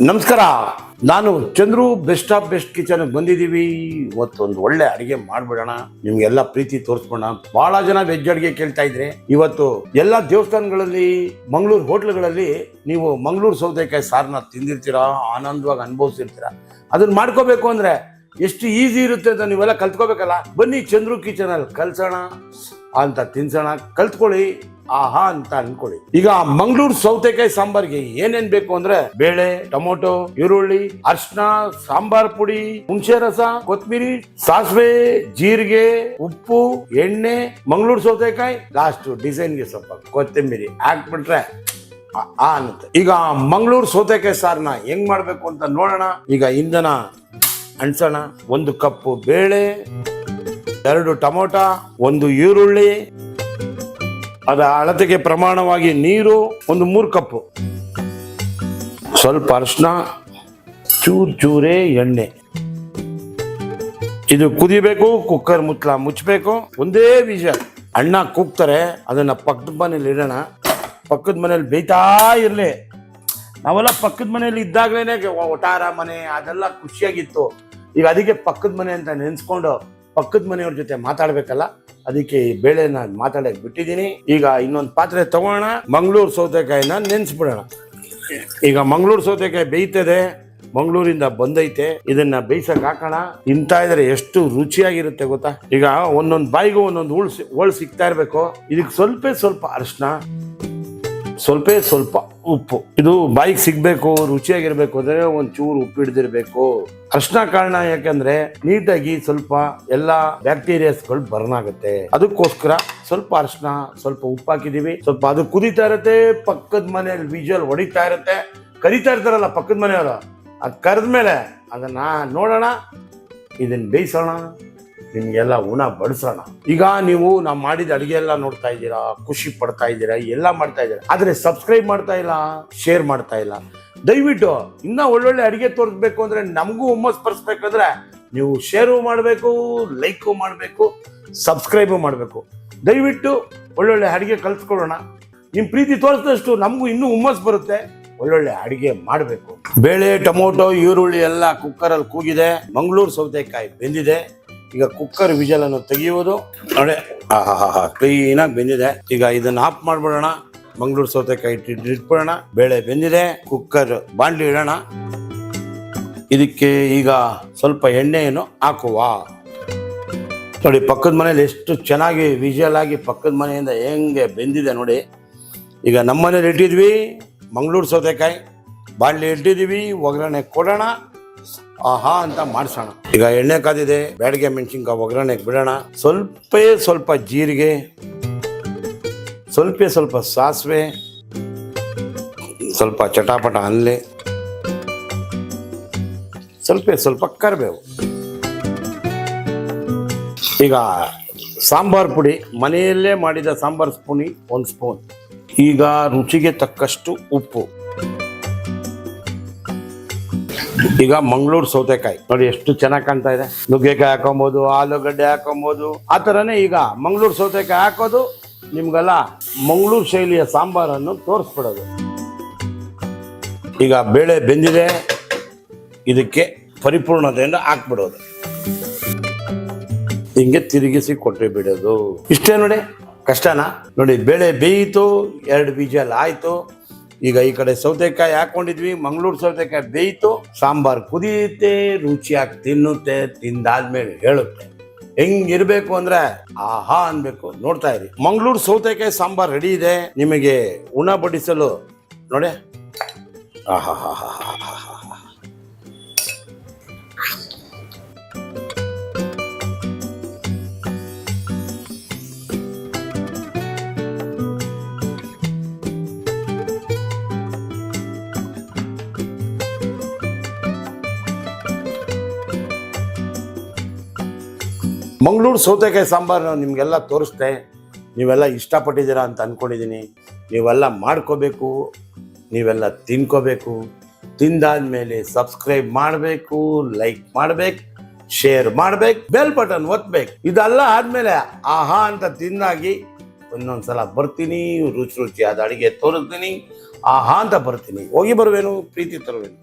ನಮಸ್ಕಾರ, ನಾನು Chandru best of best kitchen ಬಂದಿದ್ದೀವಿ. ಇವತ್ತೊಂದು ಒಳ್ಳೆ ಅಡಿಗೆ ಮಾಡ್ಬಿಡೋಣ, ನಿಮ್ಗೆಲ್ಲ ಪ್ರೀತಿ ತೋರಿಸ್ಬೋಣ. ಬಹಳ ಜನ ವೆಜ್ ಅಡಿಗೆ ಕೇಳ್ತಾ ಇದ್ರೆ, ಇವತ್ತು ಎಲ್ಲ ದೇವಸ್ಥಾನಗಳಲ್ಲಿ, ಮಂಗಳೂರು ಹೋಟ್ಲ್ಗಳಲ್ಲಿ ನೀವು ಮಂಗಳೂರು ಸೌತೆಕಾಯಿ ಸಾರನ್ನ ತಿಂದಿರ್ತೀರಾ, ಆನಂದವಾಗಿ ಅನುಭವಿಸಿರ್ತೀರಾ. ಅದನ್ನ ಮಾಡ್ಕೋಬೇಕು ಅಂದ್ರೆ ಎಷ್ಟು ಈಸಿ ಇರುತ್ತೆ ಅಂತ ನೀವೆಲ್ಲ ಕಲ್ತ್ಕೋಬೇಕಲ್ಲ. ಬನ್ನಿ ಚಂದ್ರು ಕಿಚನ್ ಅಲ್ಲಿ ಕಲ್ಸೋಣ ಅಂತ, ತಿನ್ಸೋಣ, ಕಲ್ತ್ಕೊಳ್ಳಿ, ಆಹಾ ಅಂತ ಅನ್ಕೊಳ್ಳಿ. ಈಗ ಮಂಗಳೂರು ಸೌತೆಕಾಯಿ ಸಾಂಬಾರ್ಗೆ ಏನೇನ್ ಬೇಕು ಅಂದ್ರೆ ಬೇಳೆ, ಟೊಮೊಟೊ, ಈರುಳ್ಳಿ, ಅರ್ಶಿನ, ಸಾಂಬಾರ್ ಪುಡಿ, ಹುಣಸೆ ರಸ, ಕೊತ್ತಂಬರಿ, ಸಾಸಿವೆ, ಜೀರಿಗೆ, ಉಪ್ಪು, ಎಣ್ಣೆ, ಮಂಗಳೂರು ಸೌತೆಕಾಯಿ, ಲಾಸ್ಟ್ ಡಿಸೈನ್ಗೆ ಸ್ವಲ್ಪ ಕೊತ್ತಂಬರಿ ಹಾಕ್ಬಿಟ್ರೆ ಅನ್ನುತ್ತೆ. ಈಗ ಮಂಗಳೂರು ಸೌತೆಕಾಯಿ ಸಾರನ್ನ ಹೆಂಗ್ ಮಾಡ್ಬೇಕು ಅಂತ ನೋಡೋಣ. ಈಗ ಇಂಧನ ಅಣ್ಸೋಣ. 1 ಕಪ್ಪು ಬೇಳೆ, 2 ಟೊಮೊಟೊ, 1 ಈರುಳ್ಳಿ, ಅದ ಅಳತೆಗೆ ಪ್ರಮಾಣವಾಗಿ ನೀರು 3 ಕಪ್ಪು, ಸ್ವಲ್ಪ ಅರಿಶಿನ, ಚೂರೇ ಎಣ್ಣೆ. ಇದು ಕುದಿಬೇಕು. ಕುಕ್ಕರ್ ಮುಚ್ಚಬೇಕು. ಒಂದೇ ವಿಷಲ್. ಅಣ್ಣ ಕೂಗ್ತಾರೆ, ಅದನ್ನ ಪಕ್ಕದ ಮನೇಲಿ ಇಡೋಣ. ಪಕ್ಕದ ಮನೇಲಿ ಬೇಯ್ತಾ ಇರ್ಲಿ. ನಾವೆಲ್ಲ ಪಕ್ಕದ ಮನೇಲಿ ಇದ್ದಾಗಲೇನೆ ಒಟಾರ ಮನೆ ಅದೆಲ್ಲ ಖುಷಿಯಾಗಿತ್ತು. ಈಗ ಅದಕ್ಕೆ ಪಕ್ಕದ ಮನೆ ಅಂತ ನೆನ್ಸ್ಕೊಂಡು ಪಕ್ಕದ ಮನೆಯವ್ರ ಜೊತೆ ಮಾತಾಡ್ಬೇಕಲ್ಲ, ಅದಕ್ಕೆ ಈ ಬೇಳೆನ ಮಾತಾಡಕ್ ಬಿಟ್ಟಿದ್ದೀನಿ. ಈಗ ಇನ್ನೊಂದು ಪಾತ್ರೆ ತಗೋಣ. ಮಂಗಳೂರು ಸೌತೆಕಾಯಿನ ನೆನ್ಸ್ಬಿಡೋಣ. ಈಗ ಮಂಗಳೂರು ಸೌತೆಕಾಯಿ ಬೇಯ್ತದೆ, ಮಂಗಳೂರಿಂದ ಬಂದೈತೆ. ಇದನ್ನ ಬೇಯಿಸಕ್ ಹಾಕೋಣ. ತಿಂತಾ ಇದ್ರೆ ಎಷ್ಟು ರುಚಿಯಾಗಿರುತ್ತೆ ಗೊತ್ತಾ. ಈಗ ಒಂದೊಂದು ಬಾಯಿಗೂ ಒಂದೊಂದು ಹೋಳು ಸಿಗ್ತಾ ಇರ್ಬೇಕು. ಇದಕ್ಕೆ ಸ್ವಲ್ಪ ಅರಿಶಿನ, ಸ್ವಲ್ಪ ಉಪ್ಪು. ಇದು ಬಾಯಿಗೆ ಸಿಗ್ಬೇಕು, ರುಚಿಯಾಗಿರ್ಬೇಕು ಅಂದ್ರೆ ಒಂಚೂರು ಉಪ್ಪು ಹಿಡ್ದಿರ್ಬೇಕು. ಅರಿಶಿನ ಕಾರಣ ಯಾಕಂದ್ರೆ ನೀಟಾಗಿ ಸ್ವಲ್ಪ ಎಲ್ಲಾ ಬ್ಯಾಕ್ಟೀರಿಯಾಸ್ಗಳು ಬರ್ನ್ ಆಗುತ್ತೆ. ಅದಕ್ಕೋಸ್ಕರ ಸ್ವಲ್ಪ ಅರಿಶಿನ, ಸ್ವಲ್ಪ ಉಪ್ಪು ಹಾಕಿದೀವಿ. ಸ್ವಲ್ಪ ಅದು ಕುದೀತಾ ಇರುತ್ತೆ. ಪಕ್ಕದ ಮನೆಯಲ್ಲಿ ವಿಜುವಲ್ ಹೊಡಿತಾ ಇರುತ್ತೆ. ಕರಿತಾ ಇರ್ತಾರಲ್ಲ ಪಕ್ಕದ ಮನೆಯವರು, ಅದು ಕರೆದ್ಮೇಲೆ ಅದನ್ನ ನೋಡೋಣ, ಇದನ್ನ ಬೇಯಿಸೋಣ, ನಿಮ್ಗೆಲ್ಲ ಉಣ ಬಡಿಸೋಣ. ಈಗ ನೀವು ನಾವು ಮಾಡಿದ ಅಡಿಗೆ ಎಲ್ಲ ನೋಡ್ತಾ ಇದ್ದೀರಾ, ಖುಷಿ ಪಡ್ತಾ ಇದ್ದೀರಾ, ಎಲ್ಲ ಮಾಡ್ತಾ ಇದ್ದೀರಾ. ಆದ್ರೆ ಸಬ್ಸ್ಕ್ರೈಬ್ ಮಾಡ್ತಾ ಇಲ್ಲ, ಶೇರ್ ಮಾಡ್ತಾ ಇಲ್ಲ. ದಯವಿಟ್ಟು ಇನ್ನ ಒಳ್ಳೊಳ್ಳೆ ಅಡಿಗೆ ತೋರಿಸ್ಬೇಕು ಅಂದ್ರೆ, ನಮಗೂ ಹುಮ್ಮಸ್ ಬರ್ಸ್ಬೇಕಂದ್ರೆ ನೀವು ಶೇರು ಮಾಡಬೇಕು, ಲೈಕು ಮಾಡಬೇಕು, ಸಬ್ಸ್ಕ್ರೈಬು ಮಾಡಬೇಕು. ದಯವಿಟ್ಟು ಒಳ್ಳೊಳ್ಳೆ ಅಡಿಗೆ ಕಲ್ತ್ಕೊಳ್ಳೋಣ. ನಿಮ್ ಪ್ರೀತಿ ತೋರಿಸಿದಷ್ಟು ನಮಗೂ ಇನ್ನೂ ಹುಮ್ಮಸ್ ಬರುತ್ತೆ, ಒಳ್ಳೊಳ್ಳೆ ಅಡಿಗೆ ಮಾಡಬೇಕು. ಬೇಳೆ, ಟೊಮೊಟೊ, ಈರುಳ್ಳಿ ಎಲ್ಲ ಕುಕ್ಕರಲ್ಲಿ ಕೂಗಿದೆ. ಮಂಗಳೂರು ಸೌತೆಕಾಯಿ ಬೆಂದಿದೆ. ಈಗ ಕುಕ್ಕರ್ ವಿಜಲ್ ಅನ್ನು ತೆಗೆಯುವುದು ನೋಡಿ. ಕ್ಲೀನಾಗಿ ಬೆಂದಿದೆ. ಈಗ ಇದನ್ನ ಆಫ್ ಮಾಡ್ಬಿಡೋಣ. ಮಂಗಳೂರು ಸೌತೆಕಾಯಿ ಇಟ್ಬಿಡೋಣ. ಬೇಳೆ ಬೆಂದಿದೆ. ಕುಕ್ಕರ್ ಬಾಂಡ್ಲಿ ಇಡೋಣ. ಇದಕ್ಕೆ ಈಗ ಸ್ವಲ್ಪ ಎಣ್ಣೆಯನ್ನು ಹಾಕುವ. ನೋಡಿ ಪಕ್ಕದ ಮನೇಲಿ ಎಷ್ಟು ಚೆನ್ನಾಗಿ ವಿಜುವಲ್ ಆಗಿ ಪಕ್ಕದ ಮನೆಯಿಂದ ಹೆಂಗೆ ಬೆಂದಿದೆ ನೋಡಿ. ಈಗ ನಮ್ಮ ಮನೇಲಿ ಇಟ್ಟಿದ್ವಿ ಮಂಗಳೂರು ಸೌತೆಕಾಯಿ, ಬಾಂಡ್ಲಿ ಇಟ್ಟಿದೀವಿ. ಒಗ್ಗರಣೆ ಕೊಡೋಣ, ಆಹಾ ಅಂತ ಮಾಡಿಸೋಣ. ಈಗ ಎಣ್ಣೆ ಕಾದಿದೆ. ಬ್ಯಾಡಗೆ ಮೆಣಸಿನ್ಕಾಯಿ ಒಗ್ಗರಣೆಗೆ ಬಿಡೋಣ. ಸ್ವಲ್ಪ ಜೀರಿಗೆ, ಸ್ವಲ್ಪ ಸಾಸಿವೆ, ಸ್ವಲ್ಪ ಚಟಾಪಟ ಅನ್ಲೆ, ಸ್ವಲ್ಪ ಕರಿಬೇವು. ಈಗ ಸಾಂಬಾರ್ ಪುಡಿ, ಮನೆಯಲ್ಲೇ ಮಾಡಿದ ಸಾಂಬಾರ್ ಪುಡಿ 1 ಸ್ಪೂನ್. ಈಗ ರುಚಿಗೆ ತಕ್ಕಷ್ಟು ಉಪ್ಪು. ಈಗ ಮಂಗಳೂರು ಸೌತೆಕಾಯಿ ನೋಡಿ ಎಷ್ಟು ಚೆನ್ನಾಗಿ ಕಾಣ್ತಾ ಇದೆ. ನುಗ್ಗೆಕಾಯಿ ಹಾಕೊಬಹುದು, ಆಲೂಗಡ್ಡೆ ಹಾಕೊಬಹುದು. ಆ ಥರನೇ ಈಗ ಮಂಗಳೂರು ಸೌತೆಕಾಯಿ ಹಾಕೋದು, ನಿಮ್ಗೆಲ್ಲ ಮಂಗಳೂರು ಶೈಲಿಯ ಸಾಂಬಾರನ್ನು ತೋರಿಸ್ಬಿಡೋದು. ಈಗ ಬೇಳೆ ಬೆಂದಿದೆ. ಇದಕ್ಕೆ ಪರಿಪೂರ್ಣತೆಯಿಂದ ಹಾಕ್ಬಿಡೋದು. ಹಿಂಗೆ ತಿರುಗಿಸಿ ಕೊಟ್ಟೆ ಬಿಡೋದು. ಇಷ್ಟೇ ನೋಡಿ. ಕಷ್ಟನಾ? ನೋಡಿ ಬೇಳೆ ಬೇಯಿತು, 2 ವಿಜಲ್ ಆಯ್ತು. ಈಗ ಈ ಕಡೆ ಸೌತೆಕಾಯಿ ಹಾಕೊಂಡಿದ್ವಿ. ಮಂಗಳೂರು ಸೌತೆಕಾಯಿ ಬೇಯಿತು. ಸಾಂಬಾರ್ ಕುದಿಯುತ್ತೆ, ರುಚಿಯಾಗಿ ತಿನ್ನುತ್ತೆ. ತಿಂದಾದ್ಮೇಲೆ ಹೇಳುತ್ತೆ. ಹೆಂಗಿರ್ಬೇಕು ಅಂದ್ರೆ ಆಹಾ ಅನ್ಬೇಕು. ನೋಡ್ತಾ ಇರಿ. ಮಂಗಳೂರು ಸೌತೆಕಾಯಿ ಸಾಂಬಾರ್ ರೆಡಿ ಇದೆ. ನಿಮಗೆ ಉಣ ಬಡಿಸಲು ನೋಡಿ. ಆಹಾ ಹಾ ಹಾ ಹಾ ಹಾ ಹಾ. ಮಂಗಳೂರು ಸೌತೆಕಾಯಿ ಸಾಂಬಾರು ನಿಮಗೆಲ್ಲ ತೋರಿಸ್ದೆ. ನೀವೆಲ್ಲ ಇಷ್ಟಪಟ್ಟಿದ್ದೀರಾ ಅಂತ ಅಂದ್ಕೊಂಡಿದ್ದೀನಿ. ನೀವೆಲ್ಲ ಮಾಡ್ಕೋಬೇಕು, ನೀವೆಲ್ಲ ತಿನ್ಕೋಬೇಕು. ತಿಂದಾದ್ಮೇಲೆ ಸಬ್ಸ್ಕ್ರೈಬ್ ಮಾಡಬೇಕು, ಲೈಕ್ ಮಾಡಬೇಕು, ಶೇರ್ ಮಾಡ್ಬೇಕು, ಬೆಲ್ ಬಟನ್ ಒತ್ತಬೇಕು. ಇದೆಲ್ಲ ಆದ್ಮೇಲೆ ಆಹಾ ಅಂತ ತಿಂದಾಗಿ ಇನ್ನೊಂದ್ಸಲ ಬರ್ತೀನಿ, ರುಚಿಯಾದ ಅಡಿಗೆ ತೋರಿಸ್ತೀನಿ, ಆಹಾ ಅಂತ ಬರ್ತೀನಿ, ಹೋಗಿ ಬರುವೇನು, ಪ್ರೀತಿ ತರುವೇನು.